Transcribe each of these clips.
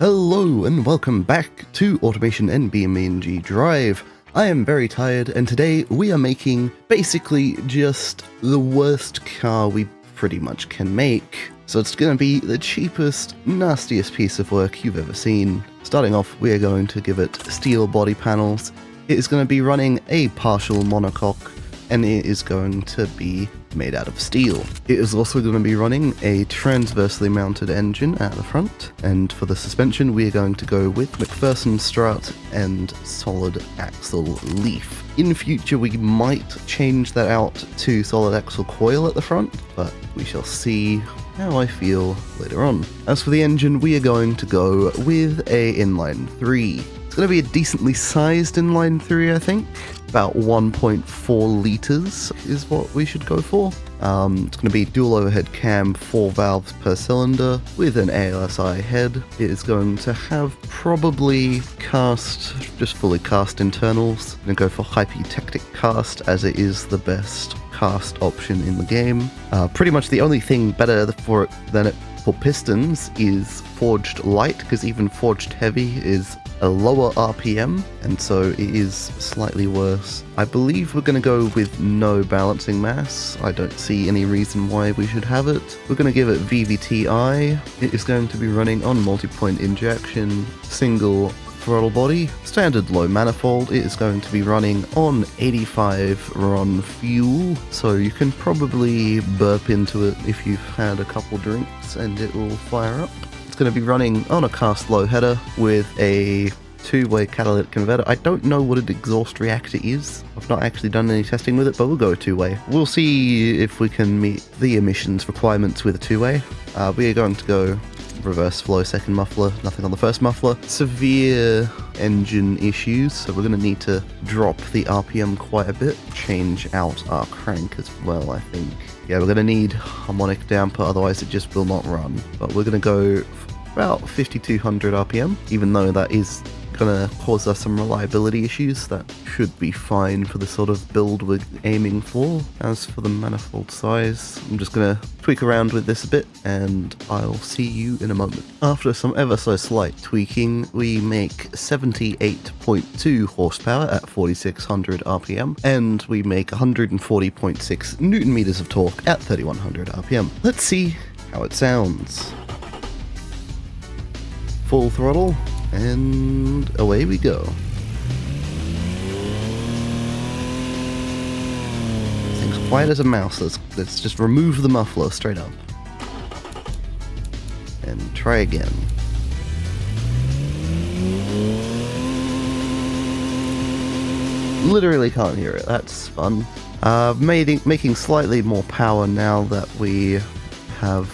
Hello and welcome back to Automation and beamng.drive. I am very tired and today we are making basically just the worst car we pretty much can make. So it's going to be the cheapest, nastiest piece of work you've ever seen. Starting off, we are going to give it steel body panels. It is going to be running a partial monocoque and it is going to be made out of steel. It is also going to be running a transversely mounted engine at the front, and for the suspension we are going to go with McPherson strut and solid axle leaf. In future we might change that out to solid axle coil at the front, but we shall see how I feel later on. As for the engine, we are going to go with a inline 3. It's going to be a decently sized inline 3, I think. About 1.4 litres is what we should go for. It's going to be dual overhead cam, 4 valves per cylinder with an ALSI head. It is going to have probably just fully cast internals. I'm going to go for hypotectic cast as it is the best cast option in the game. Pretty much the only thing better for it than for pistons is forged light, because even forged heavy is a lower RPM, and so it is slightly worse. I believe we're going to go with no balancing mass. I don't see any reason why we should have it. We're going to give it VVT-I. It is going to be running on multi-point injection, single throttle body, standard low manifold. It is going to be running on 85 RON fuel, so you can probably burp into it if you've had a couple drinks and it will fire up. Going to be running on a cast low header with a two-way catalytic converter. I don't know what an exhaust reactor is. I've not actually done any testing with it, but we'll go two-way. We'll see if we can meet the emissions requirements with a two-way. We are going to go reverse flow second muffler, nothing on the first muffler. Severe engine issues, so we're going to need to drop the RPM quite a bit. Change out our crank as well, I think. Yeah, we're going to need harmonic damper, otherwise it just will not run. But we're going to go about 5200 RPM, even though that is going to cause us some reliability issues. That should be fine for the sort of build we're aiming for. As for the manifold size, I'm just going to tweak around with this a bit and I'll see you in a moment. After some ever so slight tweaking, we make 78.2 horsepower at 4600 RPM, and we make 140.6 Newton meters of torque at 3100 RPM. Let's see how it sounds. Full throttle, and away we go. Thing's quiet as a mouse. Let's just remove the muffler straight up. And try again. Literally can't hear it. That's fun. Making slightly more power now that we have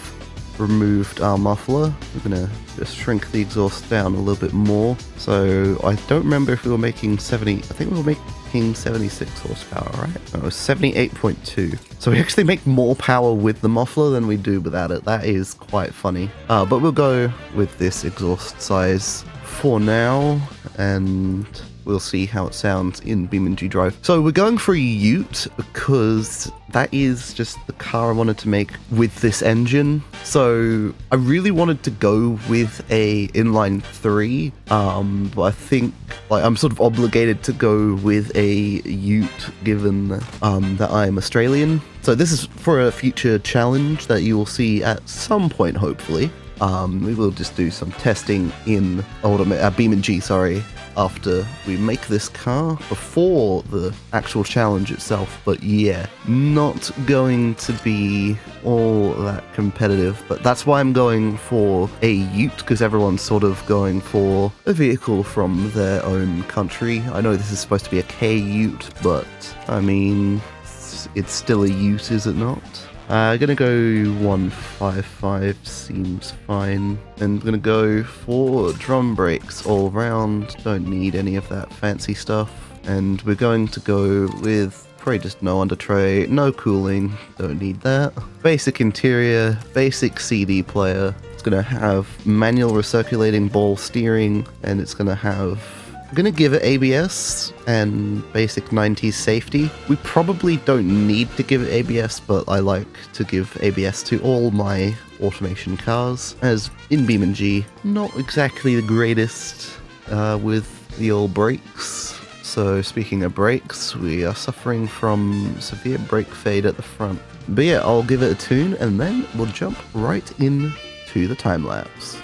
removed our muffler. We're going to just shrink the exhaust down a little bit more. So I don't remember if we were making 70, I think we were making 76 horsepower, right? No, 78.2. So we actually make more power with the muffler than we do without it. That is quite funny. But we'll go with this exhaust size for now, and we'll see how it sounds in beamng.drive. So we're going for a ute because that is just the car I wanted to make with this engine. So I really wanted to go with a inline 3, but I think I'm sort of obligated to go with a ute given that I'm Australian. So this is for a future challenge that you will see at some point, hopefully. We will just do some testing in beamng, after we make this car, before the actual challenge itself. But yeah, not going to be all that competitive, but that's why I'm going for a ute, because everyone's sort of going for a vehicle from their own country. I know this is supposed to be a K ute, but I mean, it's still a ute, is it not? Gonna go 155, seems fine. And gonna go for drum brakes all round, don't need any of that fancy stuff. And we're going to go with probably just no under tray, no cooling, don't need that. Basic interior, basic CD player. It's gonna have manual recirculating ball steering, and it's gonna have gonna give it ABS and basic 90s safety. We probably don't need to give it ABS, but I like to give ABS to all my automation cars, as in beamng, not exactly the greatest with the old brakes. So speaking of brakes, we are suffering from severe brake fade at the front. But yeah, I'll give it a tune and then we'll jump right in to the time lapse.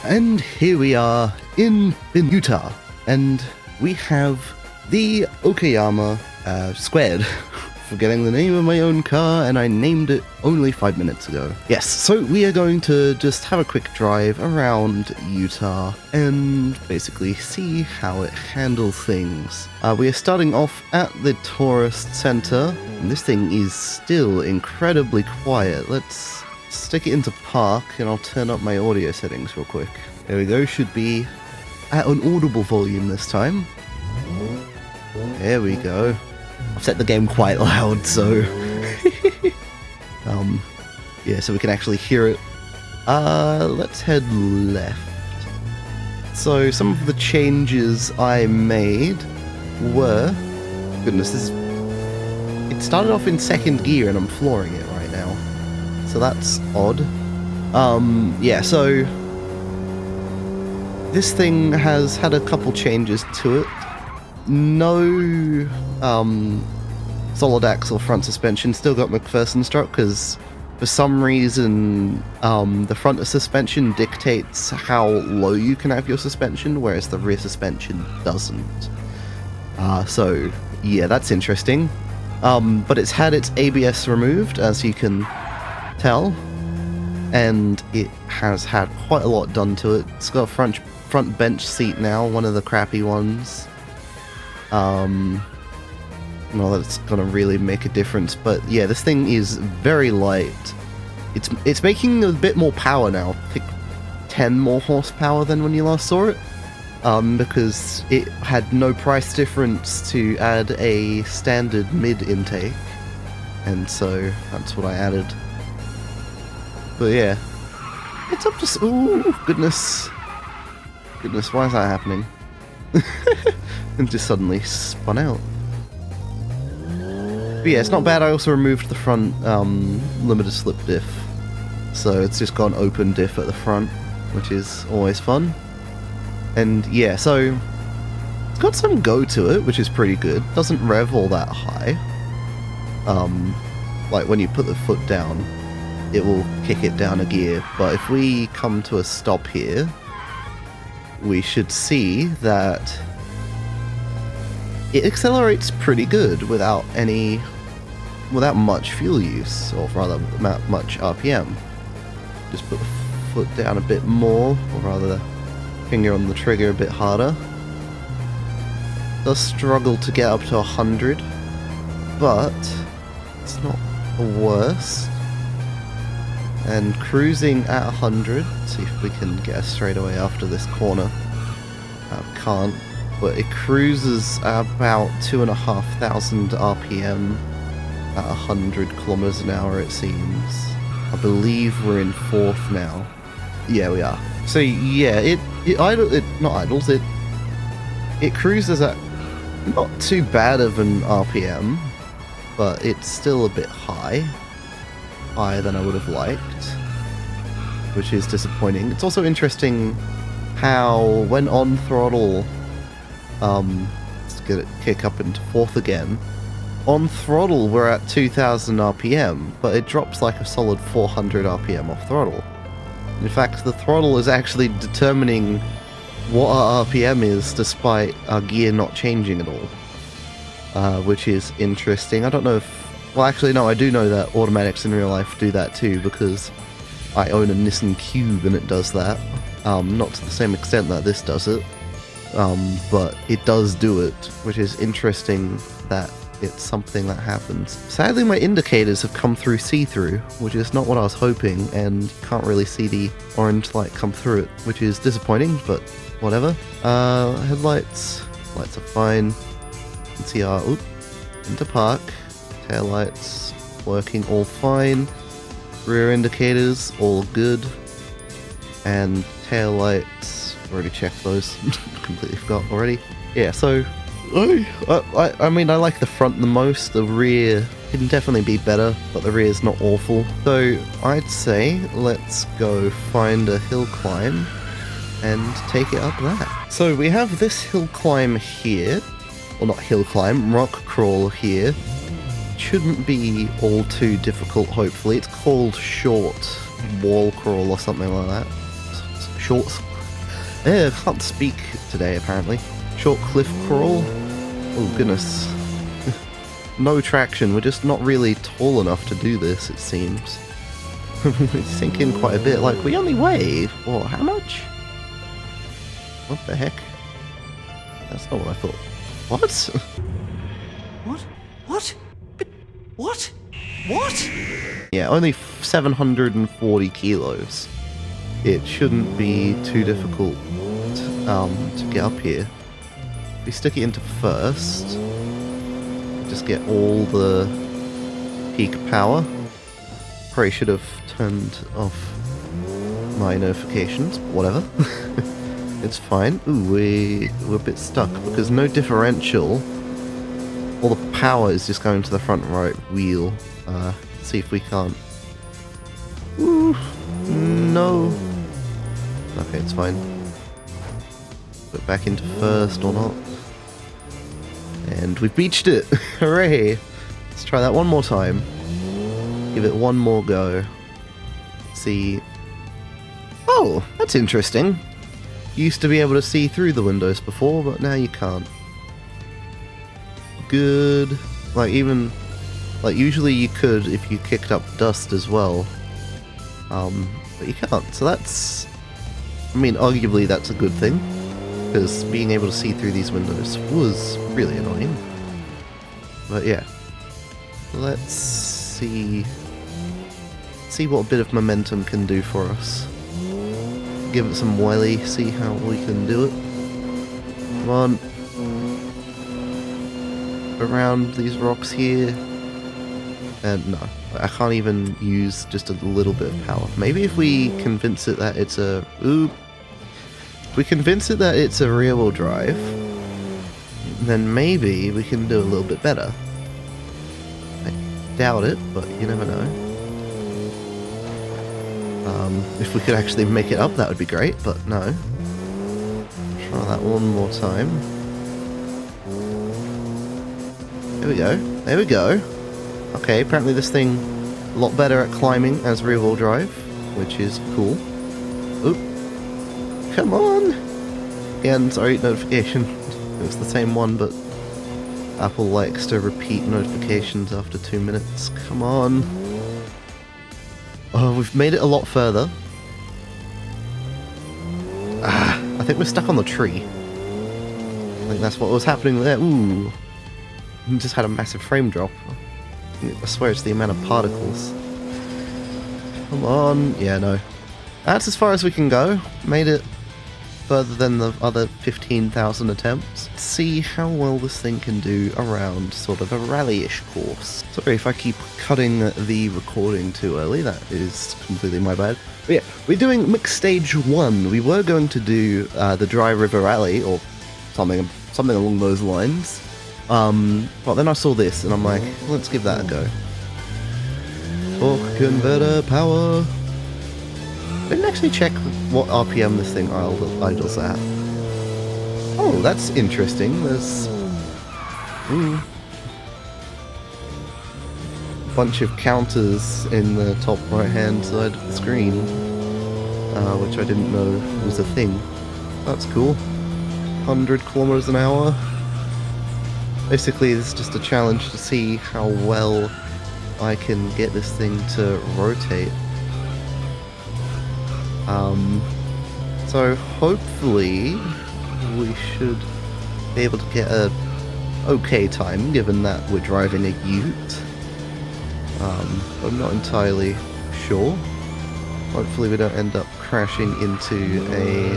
And here we are in Utah, and we have the Okayama Squared. Forgetting the name of my own car, and I named it only 5 minutes ago. Yes, so we are going to just have a quick drive around Utah and basically see how it handles things. We are starting off at the tourist center, and this thing is still incredibly quiet. Let's stick it into park, and I'll turn up my audio settings real quick. There we go, should be at an audible volume this time. There we go. I've set the game quite loud, so yeah, so we can actually hear it. Let's head left. So some of the changes I made were, goodness, it started off in second gear and I'm flooring it right now, so that's odd. Yeah, so this thing has had a couple changes to it. No solid axle front suspension, still got McPherson strut, because for some reason the front suspension dictates how low you can have your suspension, whereas the rear suspension doesn't. So yeah, that's interesting. But it's had its ABS removed, as you can tell, and it has had quite a lot done to it. It's got a front bench seat now, one of the crappy ones. Well, that's gonna really make a difference, but yeah, this thing is very light. It's making a bit more power now. I think 10 more horsepower than when you last saw it, because it had no price difference to add a standard mid intake, and so that's what I added. But yeah, it's up to... Ooh, goodness. Goodness, why is that happening? And just suddenly spun out. But yeah, it's not bad. I also removed the front limited slip diff, so it's just got an open diff at the front, which is always fun. And yeah, so it's got some go to it, which is pretty good. Doesn't rev all that high. Like when you put the foot down, it will kick it down a gear. But if we come to a stop here, we should see that it accelerates pretty good without much fuel use, or rather much RPM. Just put the foot down a bit more, or rather finger on the trigger a bit harder. Does struggle to get up to 100, but it's not the worst. And cruising at 100, see if we can get a straightaway after this corner. Can't, but it cruises at about 2,500 RPM at 100 kilometers an hour, it seems. I believe we're in 4th now. Yeah, we are. So yeah, it cruises at not too bad of an RPM, but it's still a bit higher than I would have liked, which is disappointing. It's also interesting how when on throttle, let's get it kick up into 4th again. On throttle we're at 2000 RPM, but it drops like a solid 400 RPM off throttle. In fact, the throttle is actually determining what our RPM is despite our gear not changing at all, which is interesting. I don't know if... Well, actually, no, I do know that automatics in real life do that too, because I own a Nissan Cube and it does that. Not to the same extent that this does it, but it does do it, which is interesting that it's something that happens. Sadly, my indicators have come through see-through, which is not what I was hoping, and you can't really see the orange light come through it, which is disappointing, but whatever. Headlights, lights are fine. You can see our, into park. Taillights working all fine. Rear indicators all good. And taillights, already checked those. Completely forgot already. Yeah, so I mean, I like the front the most. The rear can definitely be better, but the rear is not awful. So I'd say let's go find a hill climb and take it up that. So we have this hill climb here. Well, not hill climb, rock crawl here. Shouldn't be all too difficult, hopefully. It's called short wall crawl or something like that. Short... I can't speak today, apparently. Short cliff crawl. Oh, goodness. No traction. We're just not really tall enough to do this, it seems. We sink in quite a bit. Like, we only weigh... Well, how much? What the heck? That's not what I thought. What? What? What? What? What? Yeah, only 740 kilos. It shouldn't be too difficult to get up here. If we stick it into first, just get all the peak power. Probably should have turned off my notifications, but whatever. It's fine. Ooh, we're a bit stuck because no differential. All the power is just going to the front right wheel. See if we can't... Ooh, no. Okay, it's fine. Put it back into first or not. And we've beached it! Hooray! Let's try that one more time. Give it one more go. See... Oh, that's interesting. You used to be able to see through the windows before, but now you can't. Good. Like, even... Like, usually you could if you kicked up dust as well. But you can't, so that's... I mean, arguably that's a good thing. because being able to see through these windows was really annoying. But yeah, let's see what a bit of momentum can do for us. Give it some wheelie, see how we can do it. Come on. Around these rocks here. And no, I can't even use just a little bit of power. Maybe if we convince it that it's a... Oop. If we convince it that it's a rear-wheel drive, then maybe we can do a little bit better. I doubt it, but you never know. If we could actually make it up, that would be great, but no. Try that one more time. There we go. There we go. Okay, apparently this thing a lot better at climbing as rear-wheel drive, which is cool. Oop. Come on! Again, sorry, notification. It was the same one, but Apple likes to repeat notifications after 2 minutes. Come on. Oh, we've made it a lot further. I think we're stuck on the tree. I think that's what was happening there. Ooh. We just had a massive frame drop. I swear it's the amount of particles. Come on. Yeah, no. That's as far as we can go. Made it further than the other 15,000 attempts. Let's see how well this thing can do around sort of a rally-ish course. Sorry if I keep cutting the recording too early, that is completely my bad. But yeah, we're doing mixed stage 1. We were going to do the Dry River Rally, or something along those lines. But then I saw this, and I'm like, let's give that a go. Torque converter power. I didn't actually check what RPM this thing idles at. Oh, that's interesting. There's a bunch of counters in the top right hand side of the screen, which I didn't know was a thing. That's cool. 100 kilometers an hour. Basically, it's just a challenge to see how well I can get this thing to rotate. So hopefully we should be able to get a okay time, given that we're driving a ute. I'm not entirely sure. Hopefully we don't end up crashing into a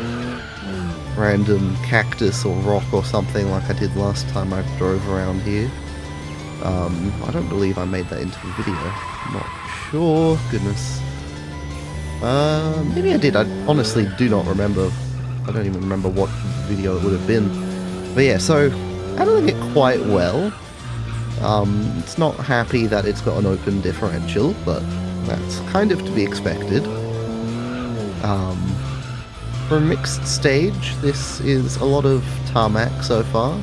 random cactus or rock or something like I did last time I drove around here. I don't believe I made that into a video. I'm not sure. Goodness. Maybe I did. I honestly do not remember. I don't even remember what video it would have been. But yeah, so handling it quite well. It's not happy that it's got an open differential, but that's kind of to be expected. For a mixed stage, this is a lot of tarmac so far.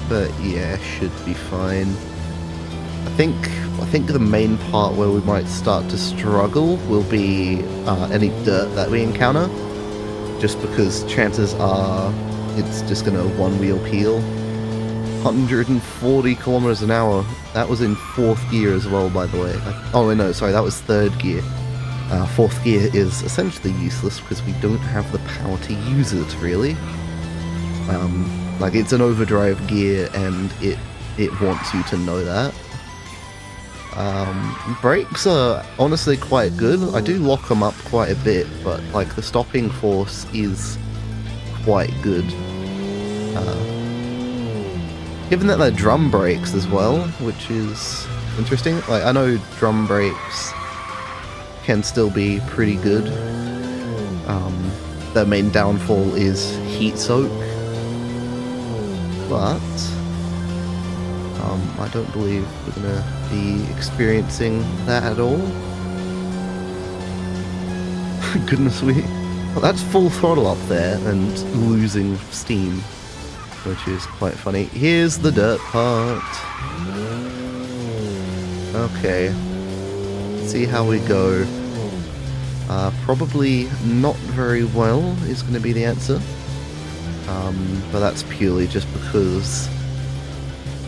But yeah, should be fine. I think the main part where we might start to struggle will be any dirt that we encounter, just because chances are it's just gonna one-wheel peel. 140 kilometers an hour. That was in 4th gear as well, by the way. Oh no, sorry, that was 3rd gear. 4th gear is essentially useless because we don't have the power to use it, really. Like, it's an overdrive gear and it wants you to know that. Brakes are honestly quite good. I do lock them up quite a bit, but like the stopping force is quite good. Given that they're drum brakes as well, which is interesting. Like, I know drum brakes can still be pretty good. Their main downfall is heat soak, but I don't believe we're gonna be experiencing that at all. Goodness me. Well, that's full throttle up there and losing steam, which is quite funny. Here's the dirt part. Okay. Let's see how we go. Probably not very well is going to be the answer. But that's purely just because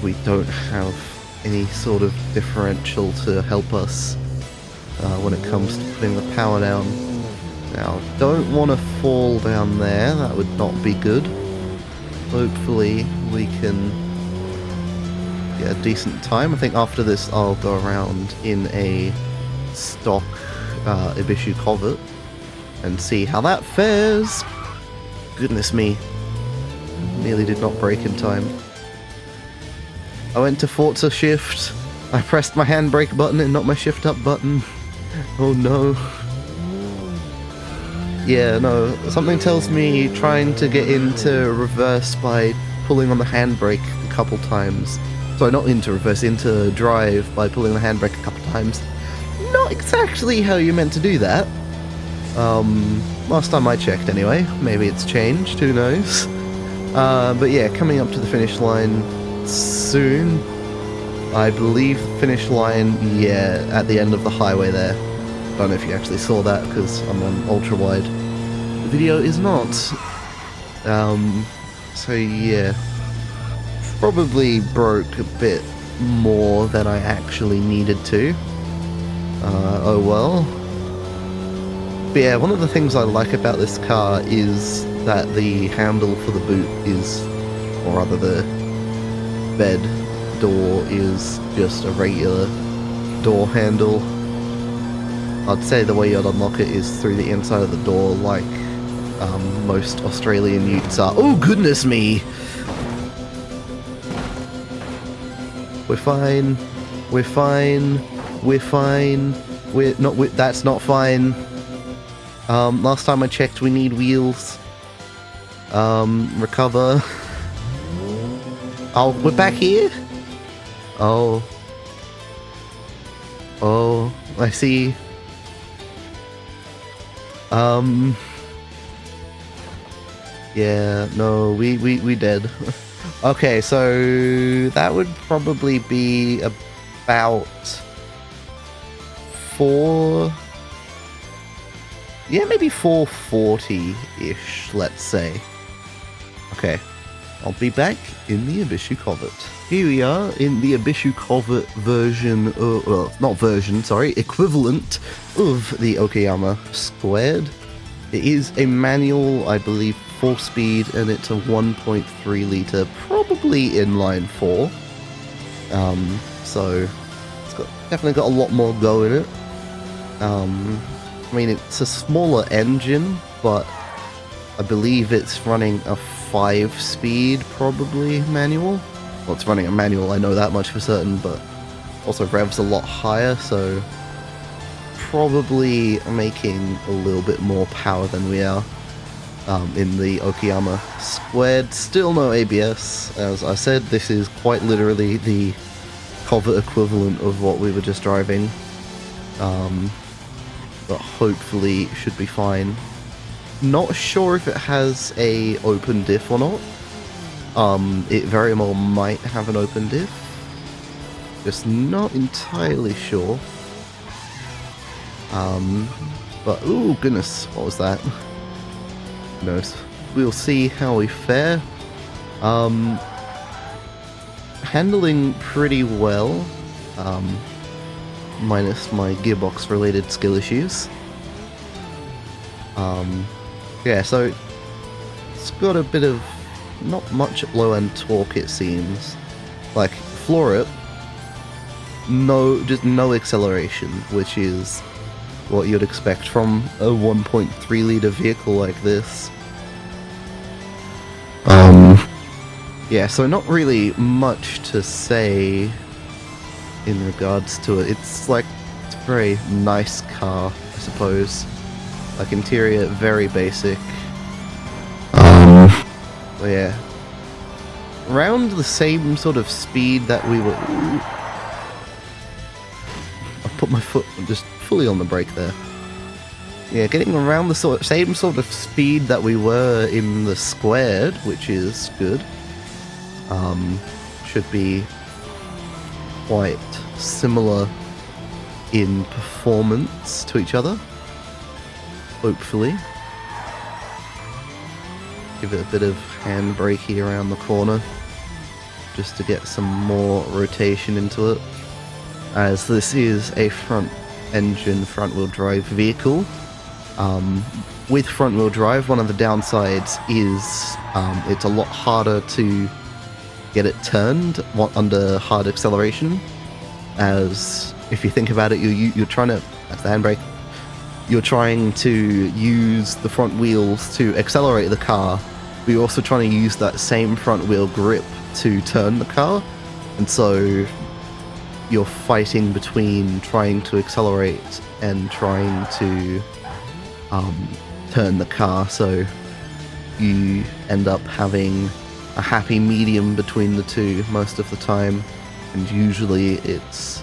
we don't have any sort of differential to help us when it comes to putting the power down. Now, don't want to fall down there, that would not be good. Hopefully we can get a decent time. I think after this I'll go around in a stock Ibishu Covert and see how that fares. Goodness me. Nearly did not brake in time. I went to Forza Shift. I pressed my handbrake button and not my shift up button. Oh no. Yeah, no, something tells me trying to get into reverse by pulling on the handbrake a couple times. Sorry, not into reverse, into drive by pulling the handbrake a couple times. Not exactly how you're meant to do that. Last time I checked anyway. Maybe it's changed, who knows. But yeah, coming up to the finish line soon. I believe the finish line, yeah, at the end of the highway there. Don't know if you actually saw that because I'm on ultra wide. The video is not. So yeah, probably broke a bit more than I actually needed to. Oh well. But yeah, one of the things I like about this car is that the handle for the boot is, or rather the bed door is just a regular door handle. I'd say the way you'd unlock it is through the inside of the door, like most Australian utes are. Oh goodness me! We're fine. We're fine. We're fine. We're not. That's not fine. Last time I checked, we need wheels. Recover. Oh, we're back here? Oh. Oh, I see. Yeah, no, we dead. Okay, so that would probably be about 4... Yeah, maybe 440-ish, let's say. Okay, I'll be back in the Ibishu Covert. Here we are in the Ibishu Covert version, well, not version, sorry, equivalent of the Okayama Squared. It is a manual, I believe, 4-speed, and it's a 1.3 litre, probably inline 4. So it's definitely got a lot more go in it. I mean, it's a smaller engine, but I believe it's running a 5-speed, probably, manual. Well, it's running a manual, I know that much for certain, but also revs a lot higher, so probably making a little bit more power than we are in the Okayama Squared. Still no ABS. As I said, this is quite literally the Covert equivalent of what we were just driving. But hopefully should be fine. Not sure if it has a open diff or not. It very well might have an open diff. Just not entirely sure. But ooh, goodness, what was that? Who knows? We'll see how we fare. Handling pretty well. Minus my gearbox related skill issues. Yeah, so it's got a bit of not much low end torque, it seems. Like floor it, just no acceleration, which is what you'd expect from a 1.3 litre vehicle like this. Yeah, so not really much to say in regards to it. It's like, it's a very nice car, I suppose. Like, interior, very basic. But yeah. Around the same sort of speed that we were... Ooh. I put my foot just fully on the brake there. Yeah, getting around the same sort of speed that we were in the Squared, which is good. Should be quite similar in performance to each other. Hopefully. Give it a bit of handbrakey around the corner, just to get some more rotation into it, as this is a front engine, front wheel drive vehicle. With front-wheel drive, one of the downsides is it's a lot harder to get it turned under hard acceleration, as if you think about it, you're trying to, that's the handbrake, you're trying to use the front wheels to accelerate the car, but you're also trying to use that same front wheel grip to turn the car, and so you're fighting between trying to accelerate and trying to turn the car, so you end up having a happy medium between the two most of the time, and usually it's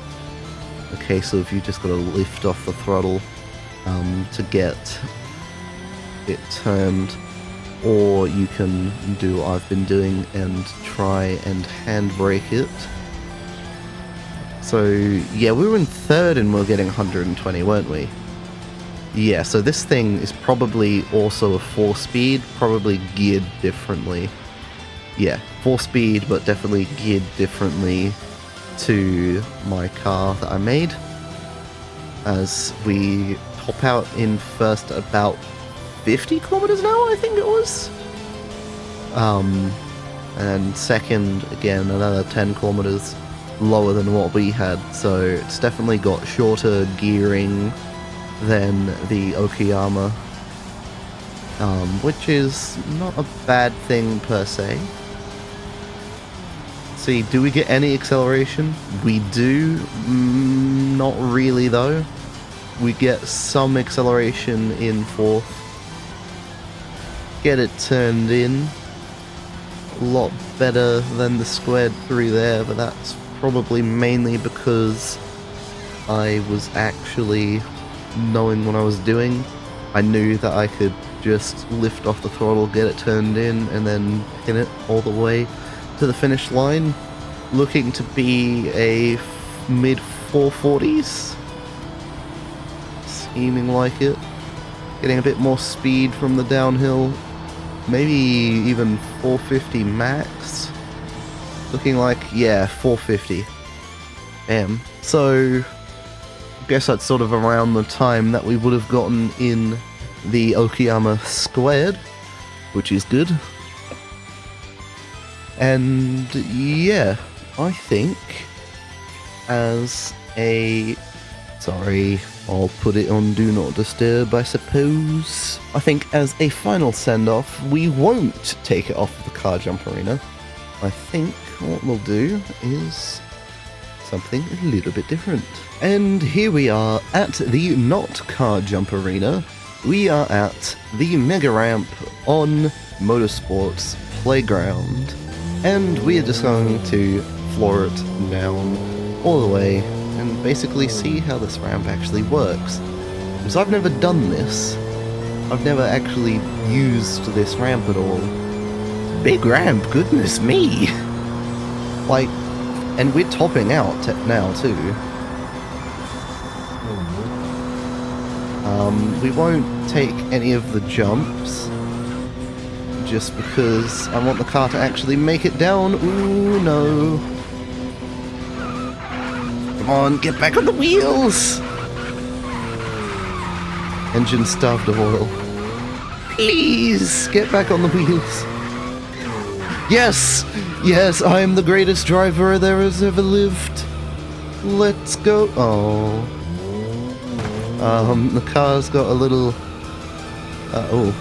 a case of you just gotta lift off the throttle to get it turned, or you can do what I've been doing and try and handbrake it. So yeah, we were in third and we were getting 120, weren't we? Yeah, so this thing is probably also a 4-speed, probably geared differently. Yeah, 4-speed, but definitely geared differently to my car that I made. As we top out in first at about 50 kilometers an hour, I think it was. And second, again, another 10 kilometers lower than what we had, so it's definitely got shorter gearing than the Okayama, which is not a bad thing per se. See, do we get any acceleration? We do, not really though. We get some acceleration in fourth. Get it turned in. A lot better than the squared through there, but that's probably mainly because I was actually knowing what I was doing. I knew that I could just lift off the throttle, get it turned in, and then pin it all the way to the finish line, looking to be a mid 440s, seeming like it. Getting a bit more speed from the downhill, maybe even 450 max. Looking like, yeah, 450. Damn. So, I guess that's sort of around the time that we would have gotten in the Okayama squared, which is good. And yeah, I think as a... Sorry, I'll put it on Do Not Disturb, I suppose. I think as a final send-off, we won't take it off the car jump arena. I think what we'll do is something a little bit different. And here we are at the not car jump arena. We are at the mega ramp on Motorsports Playground. And we are just going to floor it down all the way and basically see how this ramp actually works. Because I've never done this. I've never actually used this ramp at all. Big ramp, goodness me! Like, and we're topping out now too. We won't take any of the jumps, just because I want the car to actually make it down. Ooh, no. Come on, get back on the wheels! Engine starved of oil. Please, get back on the wheels. Yes! Yes, I am the greatest driver there has ever lived. Let's go. Oh. The car's got a little... oh,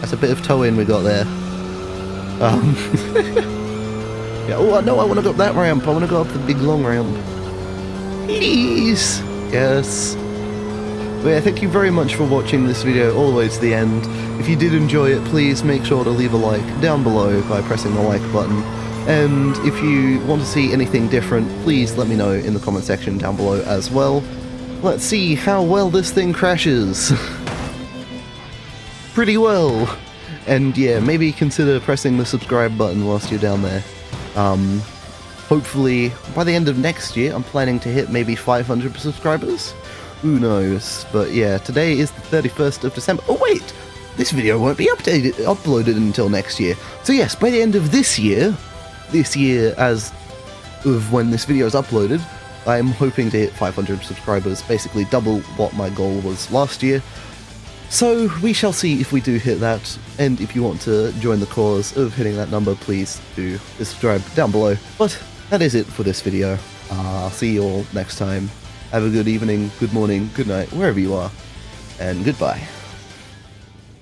that's a bit of toe-in we got there. Yeah, oh, no, I want to go up that ramp. I want to go up the big long ramp. Please! Yes. But yeah, thank you very much for watching this video all the way to the end. If you did enjoy it, please make sure to leave a like down below by pressing the like button. And if you want to see anything different, please let me know in the comment section down below as well. Let's see how well this thing crashes. Pretty well. And yeah, maybe consider pressing the subscribe button whilst you're down there. Hopefully, by the end of next year, I'm planning to hit maybe 500 subscribers. Who knows? But yeah, today is the 31st of December. Oh wait! This video won't be uploaded until next year. So yes, by the end of this year as of when this video is uploaded, I'm hoping to hit 500 subscribers, basically double what my goal was last year. So we shall see if we do hit that, and if you want to join the cause of hitting that number, please do subscribe down below. But that is it for this video. I'll see you all next time. Have a good evening, good morning, good night, wherever you are, and goodbye.